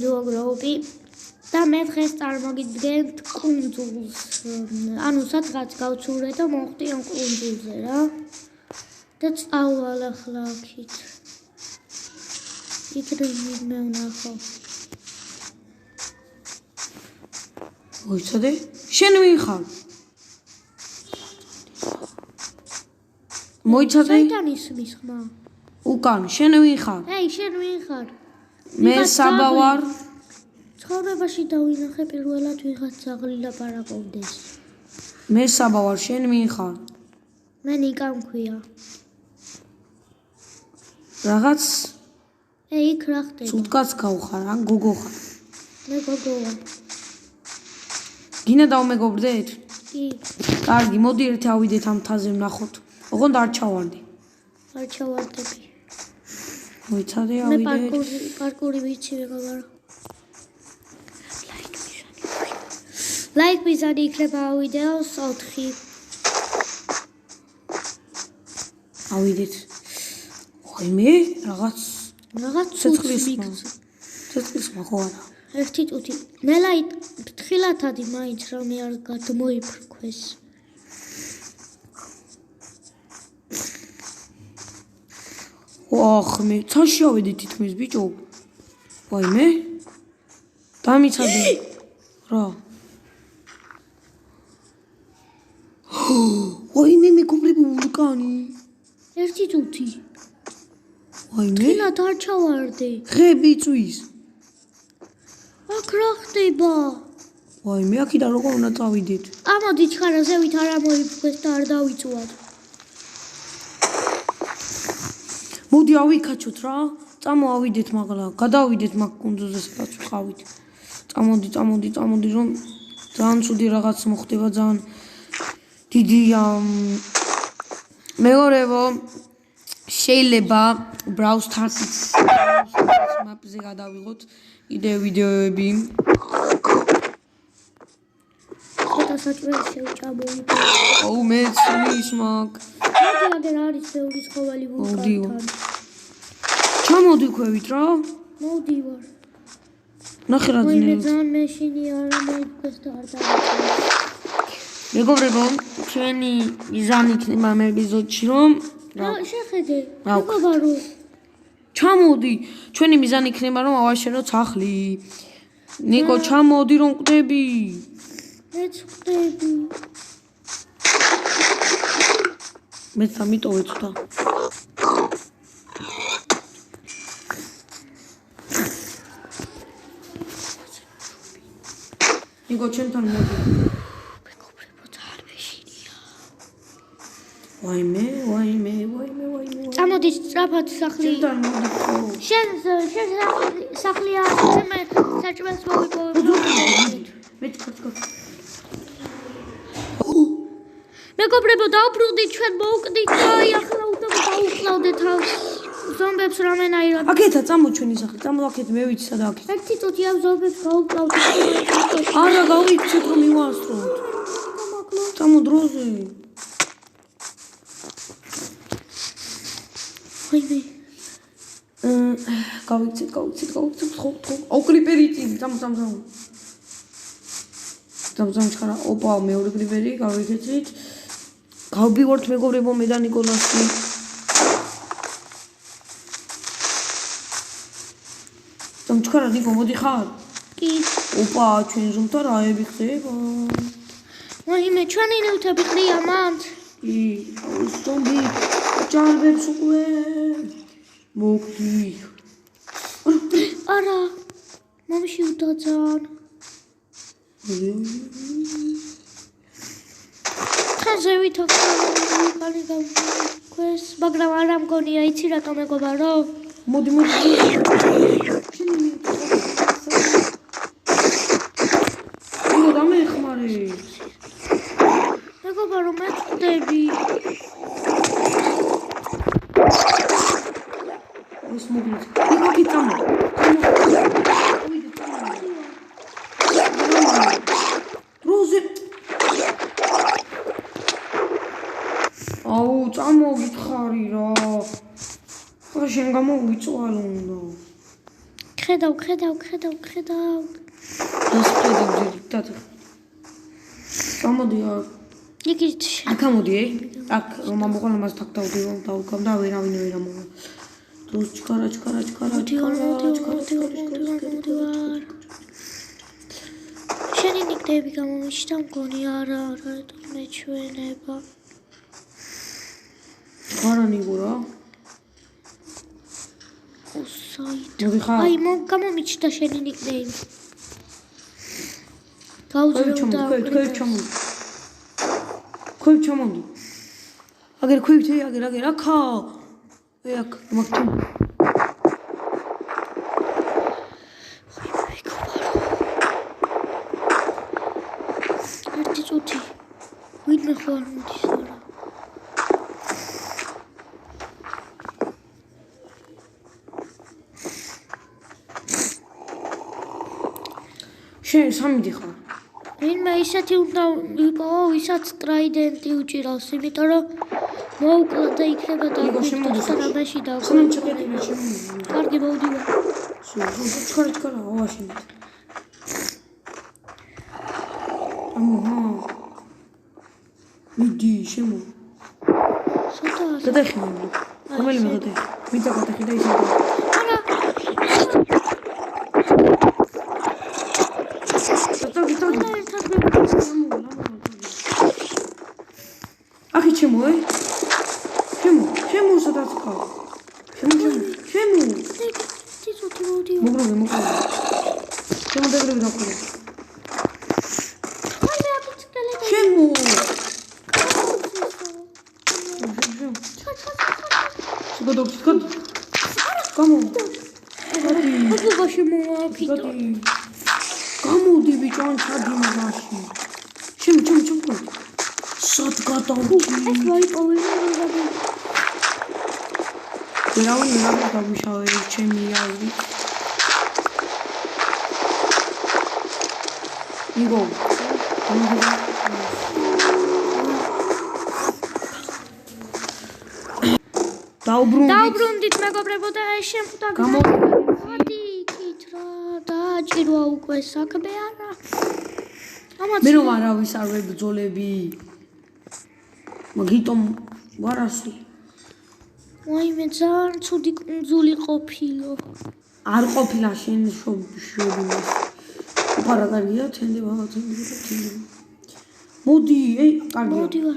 გროუპი და მე დღეს წარმოგიდგენთ კუნძულს. ანუ სადღაც გავცურე და მოვხდი ამ კუნძულზე რა. და წავალ ახლა აქით. იქნებ მე ვნახო. მოიცადე? შენ ვინ ხარ? მოიცადე? საიდან ისმის ხმა? უკან, შენ ვინ ხარ? ეი, შენ ვინ ხარ? მე საბა ვარ. ცხოვრებაში დავინახე პირველად ვიღაც ძაღლი ლაპარაკობდეს. მე საბა ვარ, შენ ვინ ხარ? მე ნიკა მქვია. რაღაც ეი, იქ რა ხდება? ცუდკაც გავხარ, ან გოგო ხარ? მე გოგო ვარ. გინდა დავმეგობრდეთ? კი, კარგი, მოდი ერთი ავიდეთ ამ მთაზე ვნახოთ. ოღონდ არ ჩავარდი. არ ჩავარდები. მოიცადე, მე ავიდეთ. პარკური ვიცი ვეღარ. ლაიქ მიზანი იქნება ვიდეოს 4. ავიდეთ. ვაიმე, რაღაც ცეცხლის ცეცხლის ხო არა. ერთი წუთი. ნელა ფრთხილად ადი მაინც რამე არ გადმოიფრქვეს. ოხ, მე ცაში ავიდე თითქმის ბიჭო. ვაიმე. დამიცადე. რა? ვაიმე, მეგობრები ვულკანი. ერთი წუთი. ვაიმე. ფრთხილად არ ჩავარდე. ღები წვის. აქ რა ხდება? ვაიმე, აქედან როგორ უნდა წავიდეთ? ამოდით ხარა ზევით არ ამოიფრქვეს და არ დავიწუათ. მოდი ავიქაჩოთ რა. წამოავიდეთ მაგლა. გადავიდეთ მაგ კუნძულზე სადაც ვყავით. წამოდი რომ ძალიან ცუდი რაღაც მოხდება ძალიან დიდი მეგობრებო შეიძლება Brawl Stars-ის map-ზე გადავიღოთ კიდე ვიდეოები. ცოტა საჭმელი შევჭამოვით. აუ მე ცნის მაგ. აგერ არის ბევრი ცხოველი მოვდივარ. ვულკანთან. ჩამოდი ქვევით რა. მოვდივარ. ნახე რა ვაიმე ძნელად. ძალიან მეშინი არ ამოიფრქვეს და არ დავიწუათ. მეგობრებო, ჩვენი მიზანი იქნება ამ ეპიზოდში რომ რა შეხედე? რა მეგობარო. ჩამოდი, ჩვენი მიზანი იქნება რომ ავაშენოთ სახლი. ნიკო, ჩამოდი რომ ყვდები. მეც ხვდები. მეც ამიტოვე ცოტა. ნიკო, ჩემთან მოდი. მეგობრებო, ძალიან მეშინია. ვაიმე. წამოდით სწრაფად სახლი. ჩემთან მოდი ხო. შენ სახლია, მე საჭმელს მოვიპოვებ. მე თქო. მეგობრებო, დავბრუნდით ჩვენ მოვკვდით და აი ახლა უნდა დავუკლავდეთ თავს. ზომბებს რამენაირად. აქეთა წამოჩვენი სახლი, წამო აქეთ მე ვიცი სადა აქეთ. ერთი წუთი ამ ზომბებს გავუკლავდით. არა, გავიცეთ რომ მივასწროთ. წამო დროზე. ვაიმე. გავიცეთ. ხო. აუ კრიპერი წინ, წამო. წამო ჩხარა. ოპა, მეორე კრიპერი გავიქეცით. გავბივართ მეგობრებო მე და ნიკოლასი. წამო ჩხარა, ნიკო მოდი ხარ? კი. ოპა, ჩვენ ზომთან რაები ხდება? ვაიმე, ჩვენი ნივთები ყრია მანდ. კი, ზომბი ჯარბებს უკვე მოგდი. არა. მომშივდა ძალიან. ხაზევით ახალი გავქვეს, მაგრამ არ ამგონია, იცი რატომ მეგობარო? მოდი. დამეხმარე. მეგობარო, მე ხვდები. ეს მოგლით. იქ წამო. დროზე. აუ, წამოგითხარი რა. ხა შენ გამოვიწვალ უნდა. ხედავ. ეს ხედავ დიქტატორ. წამოდი იქით აქ ამოდი, აქ რომ ამოყოლ მას თქ დავდივარ დავკამ და ვერავინ ვერ ამოვა. დროს ჩქარა. შენი ნიკნეები გამომიჩნდა მგონი არა მეჩვენება. არანიგურა. მოდი ხარ. აი გამომიჩნდა შენი ნიკნეები. გაუძლევდა ქვევ ჩამონდი. აგერ ქვევი, აგერ აქა. აქ მაგჩი. ერთი წუთი. ვინმე ხო არ მოდის არა. შენ სამიდი ხარ. ვინმე ისეთი უნდა იყო, ვისაც ტრაიდენტი უჭირავს, იმიტომ რომ მოუკლა და იქნება დაგვიწყოს და რამეში დავყო. სანამ ჩაკეტილი შემოვიდა. კარგი მოვდივარ. ჩქარა, ავაში. ამოჰა. მიდი, შემო. სოთა. გადახინე. რომელიმე გადახი. მიდა გადახი და ისე. არა. ახი ჩემო სადაც ხარ ჩემო ციცოთი მოვდივარ. მოგროვე ჩემო დაგროვე დაგროვე აი აფიცხელე ჩემო შეგოდო გამო აბუბაში მოაფიტო. გამოდი ბიჭო ან ჩადი მაგაში ჩემო სად გადავჭი ეს ვაიპოვე რა ვერავინ გამიშავე ჩემი აზრი იგო დაუბრუნდით მეგობრებო და შემხვდა მოდი იქით რა დააჭირვა უკვე საქმე არა მე რომ არავის არ ვებძოლები მაგიტომ ვარასი ვაიმე ძალიან ცუდი კუნძული ყოფილო არ ყოფილა შენ შობინეს უყარა კარგია თენდება მოდი კარგია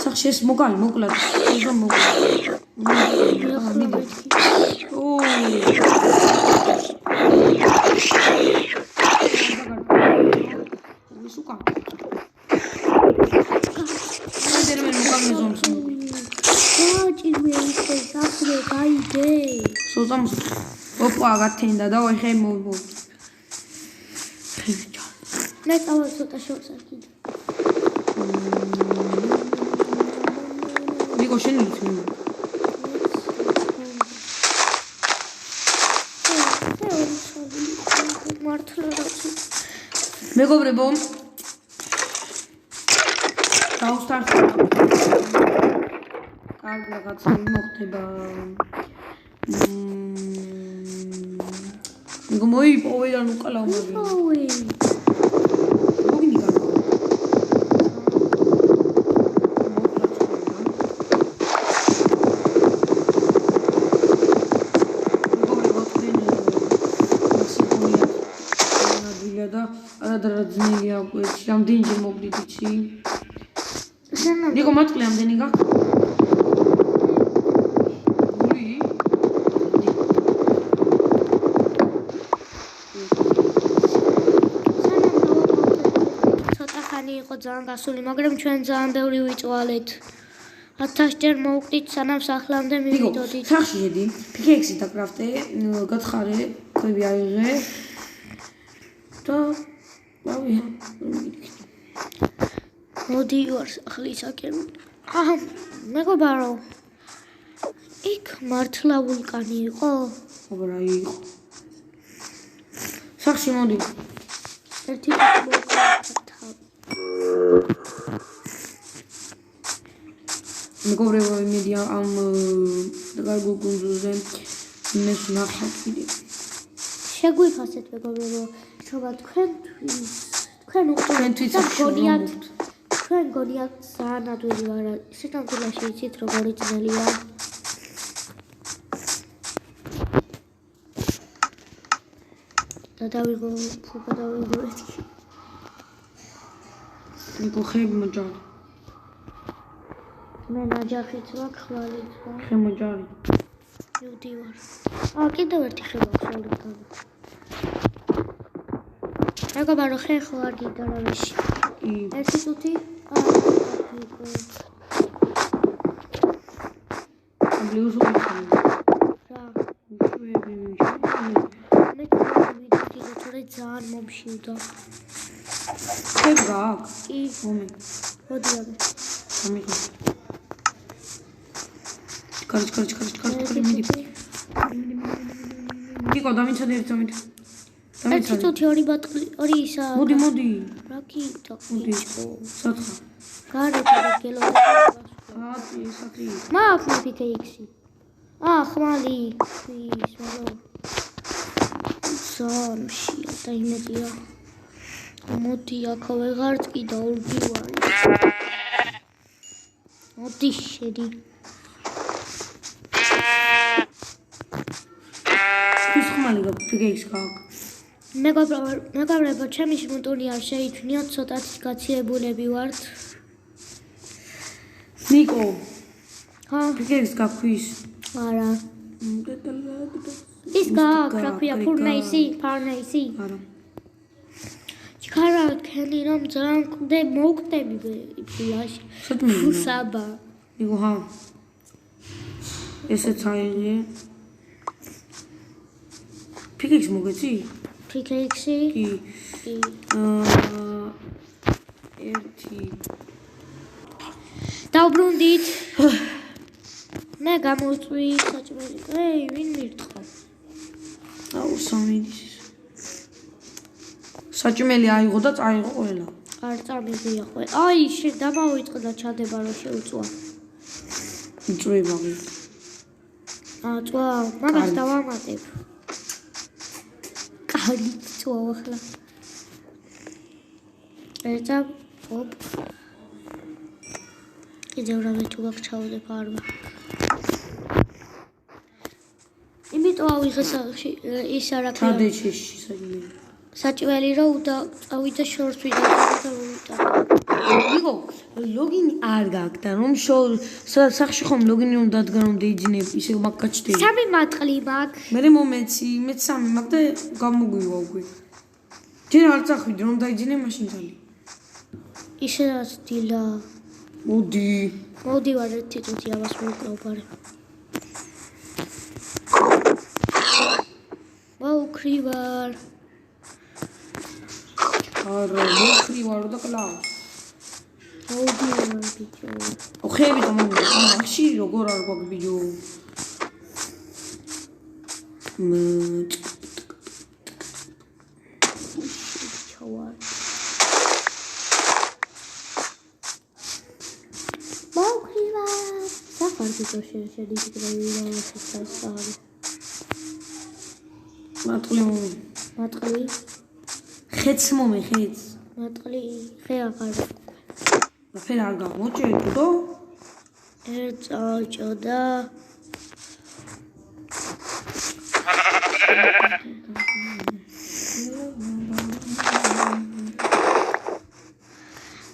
სახში ეს მოკლად ეს მოკლად სუკა დერმენ მოკამეზონს დააჭირვე ისე საფრე გაიდე სოზამს ოპა გათენდა და ხე მოვ მე წავალ ცოტა შორს კიდე ნიკო შენ ვიცი მართლა რაცი მეგობრებო დაუსტარტე კარგი რაღაცა მოხდება ნიკო მოიპოვე და ნუ ყალავ მაგე დარაძნილია უკვე რამდენჯერ მოგდით იცი ნიკო მატყლი ამდენი გაქვს გული ცოტა ხანი იყო ძალიან გასული მაგრამ ჩვენ ძალიან ბევრი ვიწვალეთ 1000 ჯერ მოვკვდით სანამ სახლამდე მივიდოდით სახში შედი ფიქექსი დაკრაფტე გათხარე ქვევი აიღე და მოდი ვარ სახლისაკენ მეგობარო იქ მართლა ვულკანი იყო? აბა იყო სახში მოდი ერთი მოგათა მეგობრებო იმედია ამ გარგო კუნძულზე იმეს ნახავ კიდე. შეგვიფასეთ მეგობრებო, შობა თქვენ თქვენთვის გონიათ თქვენ გონიათ ძალიან ადვილი ვარ. სიტყვაში იცით როგორი ძნელია. და დავიღო ფუფა დავიღო ეთქი. ნიკო ხები მოჯარი. მე ნაჯახით ვარ, ხვალით ვარ. ხე მოჯარი. მივდივარ. კიდევ ერთი ხე მაქვს ორი. მეგობარო ხე ხო არ გინდა რავიში. ერთი წუთი? ბლიუსული ხარ. რა? უშვები მიშვი. მე ვიდეო თორე ძალიან მომშივდა. ხე გაკ? კი, მომი. მოდი ამე. ამიგო. ჩქარი მიდი. ნიკო დამიცადე ერთ მომით. ერთი წუთი ორი ბატონი, ორი ისა. მოდი. რა გინდა? მოდი. სათხა. გარეთ გელო. სათი. მაქვს ფიქეიქსი. ხმალი. ის მაგრამ. სამში და იმედია. მოდი აქ ვეღარც კი დაურბივარი. მოდი შედი. ის ხმალი გაფიქეიქს გაკ. მეგობრებო, ჩემი შემოტული არ შეიჩვენიათ, ცოტათი გაციებულები ვართ. ნიკო. ხა? ფიქეიქს გაქვის. არა. ის გაკ, რა ქვია, ფურნეისი? არა. ჩქარა ქენი რომ ძალიან მოვკვდები ფულაში. საბა. ნიკო ხა. ესეც აიღე. ფიქეიქს მოგეცი? ფიქეიქსი? კი. ერთი. დავბრუნდით. მე გამოვწვი საჭმელი. ვინ მირთხა? აუ სამიდის. საჭმელი აიღო და წაიღო ყველა. არ წამიღია ყველა. დამავიწყდა ჩადება რომ შეუწვა. იწვევ მაგი. წვა, მაგას დავამატებ. კარი წვა ახლა. ეცა ოპ. კიდევ რამე თუ გაქვს ჩავდებ არმა. იმიტომ ავიღე ის არა ქვია. ჩადეჩეში საჭმელი. საჭმელი რომ წავიდა შორს ვიდა და ვიტა. ნიკო, ლოგინი არ გაქვს და რომ სახში ხომ ლოგინი უნდა დადგა რომ დაიძინებ ისე მაგ გაჩდე. სამი მატყლი მაქვს. მე მომეცი, მე სამი მაქვს და გამოგვივა უკვე. ჯერ არ წახვიდე რომ დაიძინე მაშინ ძალი. ისედაც დილა. მოდი ვარ ერთი წუთი ამას მოვკრავ ბარე. მოვკრი ვარ. არა, მოვკრი ვარ და კლავ. მოდი ვარ ბიჭო. ხეები და მომი, ახში როგორ არ გვაქვს ბიჭო. ჩავარ. მოვკრი ვარ. საფარ ბიჭო შედის გრეილა შესაძლებელი. მატყლი. ხეც მომი, ხეც. მატყლი ხე აღარ. ფერ არ გამოჭედო? წავჭოდა.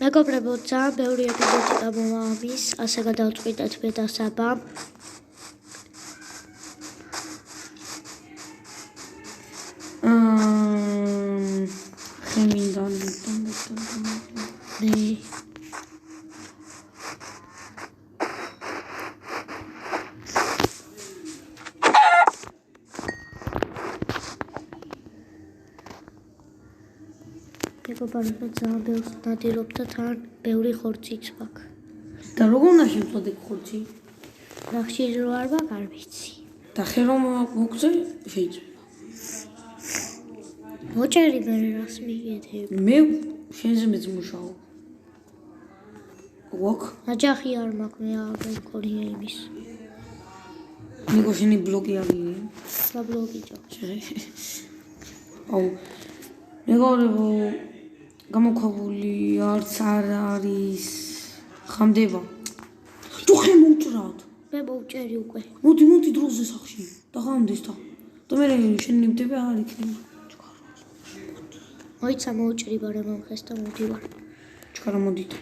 მეგობრებო, ძალიან ბევრი ეპიზოდი გამომავის, ასე გადავწყვიტეთ მე და საბამ. მეგობარებო, ძალიან ბევრს ნადირობ და თან ბევრი ხორციც მაქვს. და როგორ უნდა შევწოდე ხორცი? ნახშირი რო არ მაქვს, არ ვიცი. და ხე რომ მოგწე, შეიძლება. მოჭერი მე რას მიგეთებ? მე შენზე მეძმუშაო. ვაკ? აჯახი არ მაქვს, მე აღარ მქონია იმის. ნიკო შენი ბლოკი აღიე. ახლა ბლოგიჯო. აუ მეგობრებო გამოქვაბული არც არ არის ხამდება თუ ხე მოვჭრათ მე მოვჭერი უკვე. მოდი დროზე სახში და ხამდეს და მე შენ ნიმდები არ იქნება მოიცა მოვჭრი ბარემ ამ ხეს და მოვდივარ. ჩქარა მოდით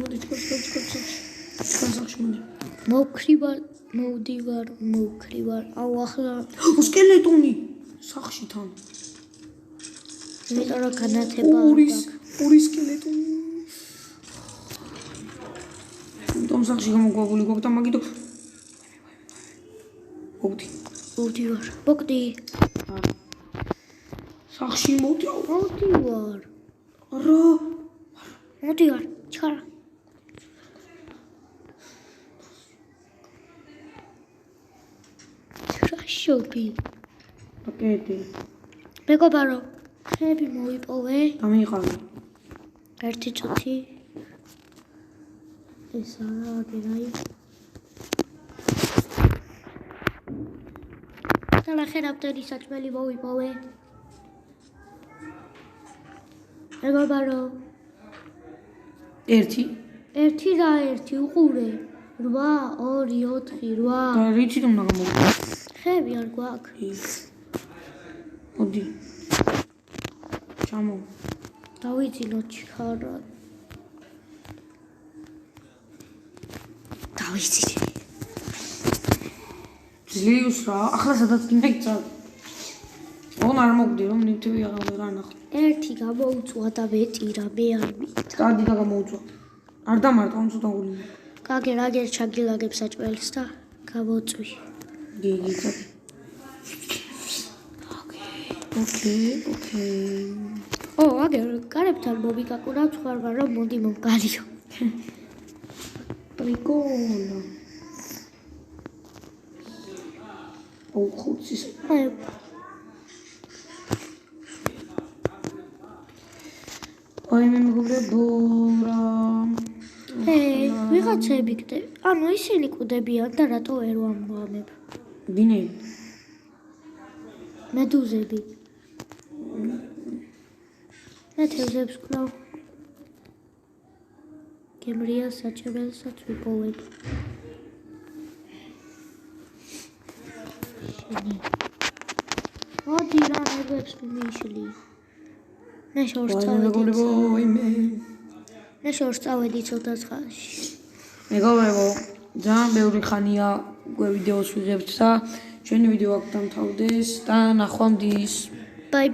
მოდი ჩქარ სახში მოდი მოვქრივარ მოვდივარ მოვქრივარ აუ ახლა სკელეტონი სახში თან იმიტომ რომ განათება ორი სკელეტონი დომ სახში გამოგვაგული გვაქვს და მაგითო მოვდივარ ბოკდი სახში მოვდივარ რა მოვდივარ ჩქარა შობი აკეტი მეგობარო ხეები მოიპოვე და მიიყავი ერთი წუთი ეს არა აგერაი და ლახერაფტერი საჭმელი მოიპოვე მეგობარო ერთი უყურე 8 2 4 8 და რითი უნდა გამოვიდე ხეები არ გვაქვს მოდი ჩამო დავიძინო ჩქარა დავიძინე ძლივს რა ახლა სადაც გინდა ოღონ არ მოგდი რომ ნივთები აღარ ანახო ერთი გამოუწვა და მეტირა მე არ მით დადი და გამოუწვა არ დამარტო ამ ცოტა გული კაგერ ჩაგილაგებ საჭმელს და გამოწვი გიგიცა ოკეი აგერ კარებთან მომიკაკუნა თქვა რომ მოდი მომგალიო პრიკოლა ხუცის აი მე მეგობრებო რა ვიღაცები ანუ ისინი კვდებიან და რატო ვერ ვამბობ დინები მედუზები თევზებს კვლავ გემრია საჭმელსაც ვიპოვებ მოდი რა ნებებს მიშლი მე შორს წავედი ცოტა ხანში მეგობრებო ძალიან ბევრი ხანია ვიდეოს ვიღებთ და ჩვენი ვიდეო აქ დამთავრდეს და ნახვამდის ბაი